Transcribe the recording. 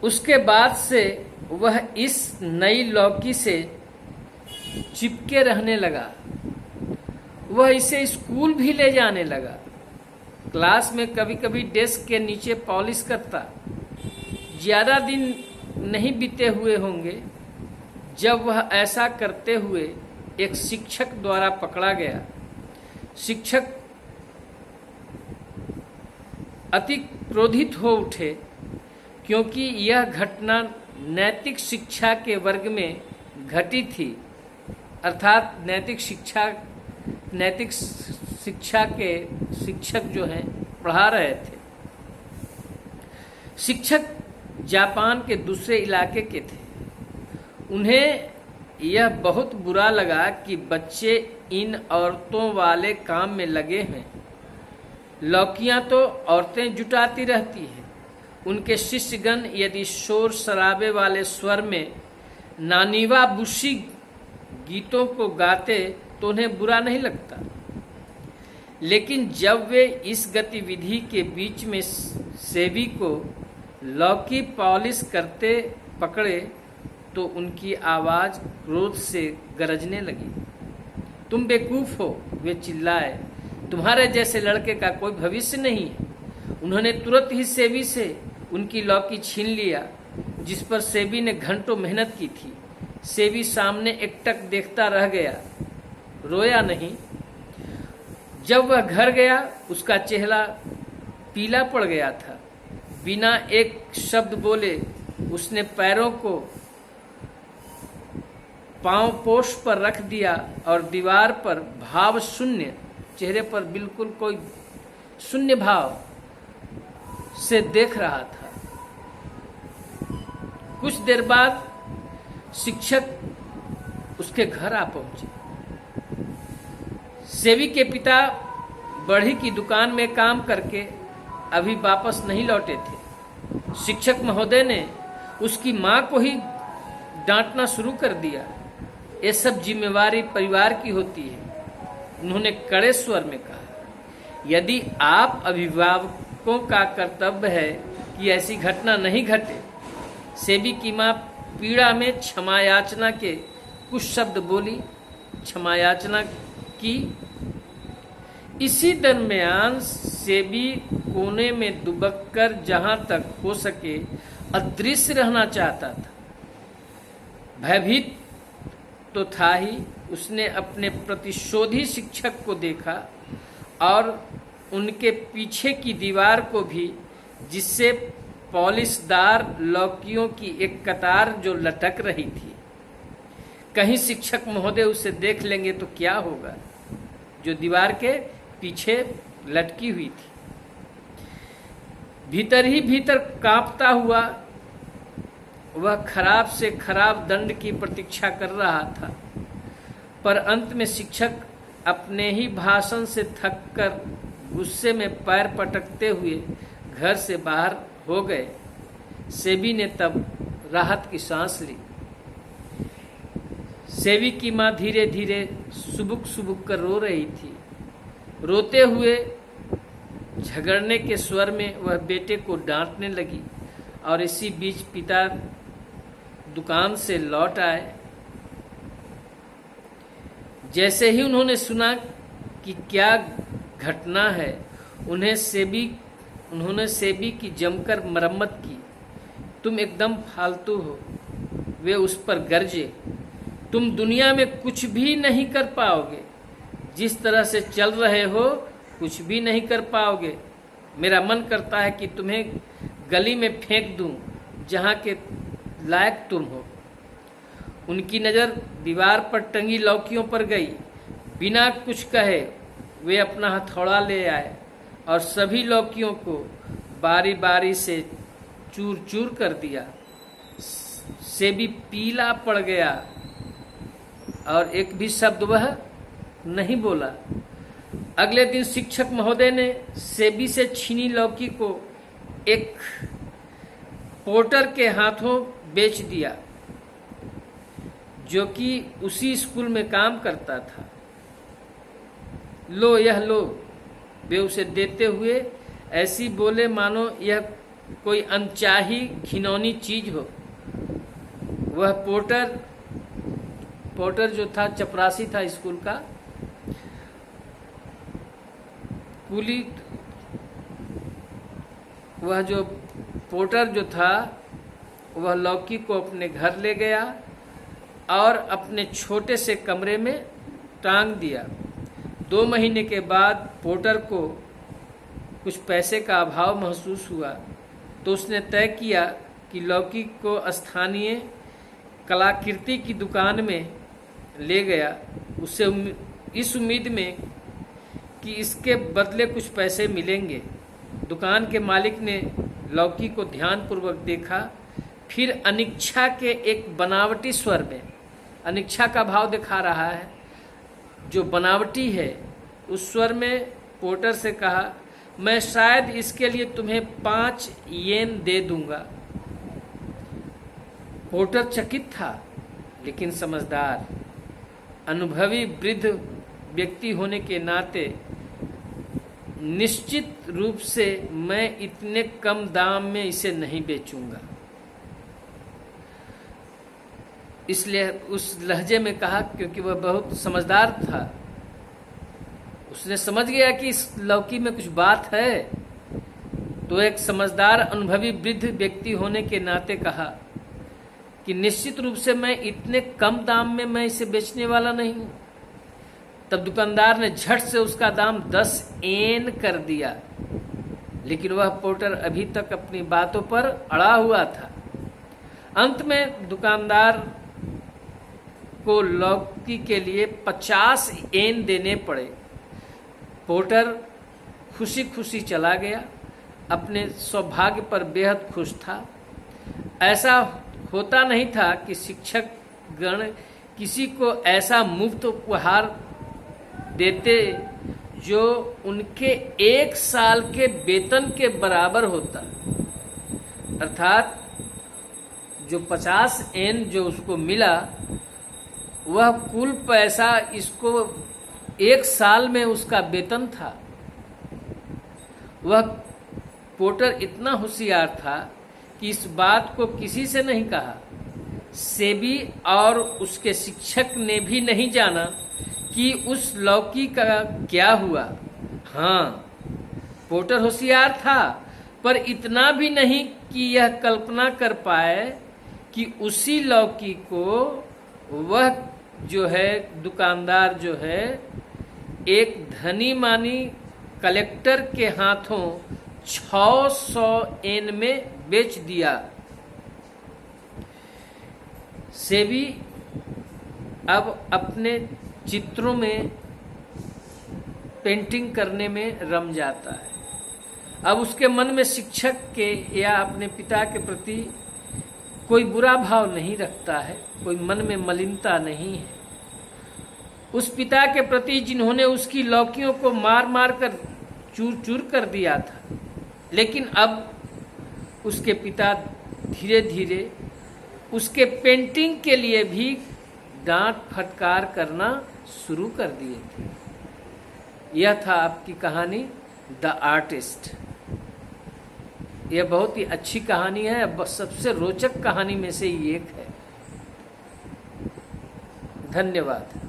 उसके बाद से वह इस नई लौकी से चिपके रहने लगा। वह इसे स्कूल भी ले जाने लगा। क्लास में कभी कभी डेस्क के नीचे पॉलिश करता। ज्यादा दिन नहीं बीते हुए होंगे जब वह ऐसा करते हुए एक शिक्षक द्वारा पकड़ा गया। शिक्षक अति क्रोधित हो उठे क्योंकि यह घटना नैतिक शिक्षा के वर्ग में घटी थी, अर्थात नैतिक शिक्षा के शिक्षक जो हैं पढ़ा रहे थे। शिक्षक जापान के दूसरे इलाके के थे। उन्हें यह बहुत बुरा लगा कि बच्चे इन औरतों वाले काम में लगे हैं। लौकियां तो औरतें जुटाती रहती हैं। उनके शिष्यगण यदि शोर शराबे वाले स्वर में नानीवा बुशी गीतों को गाते तो उन्हें बुरा नहीं लगता, लेकिन जब वे इस गतिविधि के बीच में सेबी को लौकी पॉलिश करते पकड़े तो उनकी आवाज क्रोध से गरजने लगी। तुम बेवकूफ हो, वे चिल्लाए, तुम्हारे जैसे लड़के का कोई भविष्य नहीं है। उन्होंने तुरंत ही सेबी से उनकी लौकी छीन लिया जिस पर सेबी ने घंटों मेहनत की थी। सेबी सामने एकटक देखता रह गया, रोया नहीं। जब वह घर गया उसका चेहरा पीला पड़ गया था। बिना एक शब्द बोले उसने पैरों को पांव पोष पर रख दिया और दीवार पर भाव शून्य, चेहरे पर बिल्कुल कोई शून्य भाव से देख रहा था। कुछ देर बाद शिक्षक उसके घर आ पहुंचे। सेवी के पिता बढ़ी की दुकान में काम करके अभी वापस नहीं लौटे थे। शिक्षक महोदय ने उसकी मां को ही डांटना शुरू कर दिया। ये सब जिम्मेवारी परिवार की होती है। उन्होंने कड़े स्वर में कहा, यदि आप अभिभावकों का कर्तव्य है कि ऐसी घटना नहीं घटे। सेबी की मां पीड़ा में क्षमा याचना के कुछ शब्द बोली, क्षमा याचना की। इसी दरमियान सेबी कोने में दुबक कर जहां तक हो सके अदृश्य रहना चाहता था। भयभीत तो था ही, उसने अपने प्रतिशोधी शिक्षक को देखा और उनके पीछे की दीवार को भी, जिससे पॉलिशदार लौकियों की एक कतार जो लटक रही थी। कहीं शिक्षक महोदय उसे देख लेंगे तो क्या होगा, जो दीवार के पीछे लटकी हुई थी। भीतर ही भीतर कांपता हुआ वह खराब से खराब दंड की प्रतीक्षा कर रहा था, पर अंत में शिक्षक अपने ही भाषण से थककर गुस्से में पैर पटकते हुए घर से बाहर हो गए। सेबी ने तब राहत की सांस ली। सेबी की मां धीरे धीरे सुबुक सुबुक कर रो रही थी। रोते हुए झगड़ने के स्वर में वह बेटे को डांटने लगी और इसी बीच पिता दुकान से लौट आए। जैसे ही उन्होंने सुना कि क्या घटना है, उन्होंने सेबी की जमकर मरम्मत की। तुम एकदम फालतू हो, वे उस पर गरजे। तुम दुनिया में कुछ भी नहीं कर पाओगे। जिस तरह से चल रहे हो कुछ भी नहीं कर पाओगे। मेरा मन करता है कि तुम्हें गली में फेंक दूं जहां के लायक तुम हो। उनकी नजर दीवार पर टंगी लौकियों पर गई। बिना कुछ कहे वे अपना हथौड़ा ले आए और सभी लौकियों को बारी बारी से चूर चूर कर दिया। सेबी पीला पड़ गया और एक भी शब्द वह नहीं बोला। अगले दिन शिक्षक महोदय ने सेबी से छीनी लौकी को एक पोर्टर के हाथों बेच दिया, जो कि उसी स्कूल में काम करता था। लो, यह लो, वे उसे देते हुए ऐसी बोले मानो यह कोई अनचाही घिनौनी चीज हो। वह पोर्टर जो था, चपरासी था स्कूल का, कुली, वह जो पोर्टर जो था वह लौकी को अपने घर ले गया और अपने छोटे से कमरे में टांग दिया। 2 महीने के बाद पोर्टर को कुछ पैसे का अभाव महसूस हुआ, तो उसने तय किया कि लौकी को स्थानीय कलाकृति की दुकान में ले गया, उससे इस उम्मीद में कि इसके बदले कुछ पैसे मिलेंगे। दुकान के मालिक ने लौकी को ध्यानपूर्वक देखा, फिर अनिच्छा के एक बनावटी स्वर में, अनिच्छा का भाव दिखा रहा है जो बनावटी है, उस स्वर में पोर्टर से कहा, मैं शायद इसके लिए तुम्हें 5 येन दे दूंगा। पोर्टर चकित था लेकिन समझदार। अनुभवी वृद्ध व्यक्ति होने के नाते निश्चित रूप से मैं इतने कम दाम में इसे नहीं बेचूंगा। इसलिए उस लहजे में कहा, क्योंकि वह बहुत समझदार था। उसने समझ गया कि इस लौकी में कुछ बात है, तो एक समझदार अनुभवी वृद्ध व्यक्ति होने के नाते कहा कि निश्चित रूप से मैं इतने कम दाम में मैं इसे बेचने वाला नहीं हूं। तब दुकानदार ने झट से उसका दाम 10 येन कर दिया, लेकिन वह पोर्टर अभी तक अपनी बातों पर अड़ा हुआ था। अंत में दुकानदार को लौकी के लिए 50 येन देने पड़े। पोर्टर खुशी खुशी चला गया, अपने सौभाग्य पर बेहद खुश था। ऐसा होता नहीं था कि शिक्षक गण किसी को ऐसा मुफ्त उपहार देते जो उनके 1 साल के वेतन के बराबर होता। अर्थात जो 50 येन जो उसको मिला, वह कुल पैसा इसको 1 साल में उसका वेतन था। वह पोर्टर इतना होशियार था कि इस बात को किसी से नहीं कहा। सेबी और उसके शिक्षक ने भी नहीं जाना कि उस लौकी का क्या हुआ। हाँ, पोर्टर होशियार था, पर इतना भी नहीं कि यह कल्पना कर पाए कि उसी लौकी को वह जो है दुकानदार जो है एक धनी मानी कलेक्टर के हाथों 600 येन में बेच दिया। सेबी अब अपने चित्रों में पेंटिंग करने में रम जाता है। अब उसके मन में शिक्षक के या अपने पिता के प्रति कोई बुरा भाव नहीं रखता है, कोई मन में मलिनता नहीं है। उस पिता के प्रति जिन्होंने उसकी लौकियों को मार मार कर चूर चूर कर दिया था, लेकिन अब उसके पिता धीरे धीरे उसके पेंटिंग के लिए भी डांट फटकार करना शुरू कर दिए थे। यह था आपकी कहानी द आर्टिस्ट। यह बहुत ही अच्छी कहानी है, सबसे रोचक कहानी में से एक है। धन्यवाद।